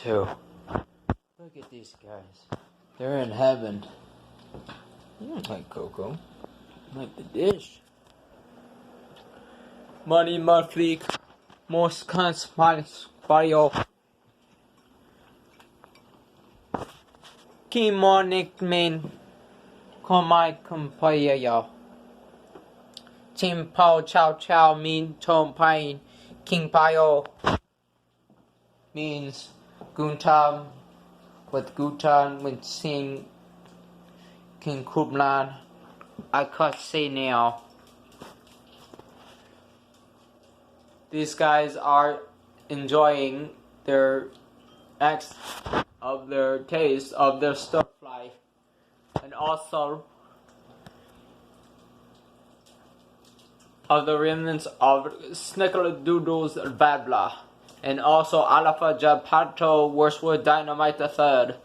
too. Look at these guys. They're in heaven. I don't like cocoa. I like the dish. Money, monthly, most constant bio. Kimonic main. Komai compaya yo. Tim Pao Chow Chow mean Tom Pine King Pio means Guntam with Gutan with Sing King Kublan. I can't say now. These guys are enjoying their taste of their stir fry, and also of the remnants of Snickerdoodle's Babla, and also Alafa Japato Worstwood Dynamite the Third,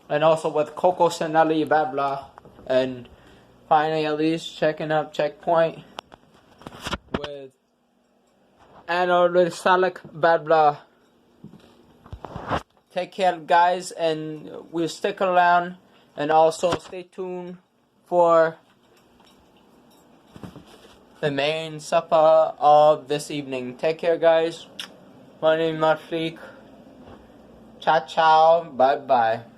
and also with Coco Sanelli Babla, and finally at least checking up Checkpoint with Salik Babla. Take care guys, and we'll stick around, and also stay tuned for the main supper of this evening. Take care guys. My name is Mafik. Ciao ciao. Bye bye.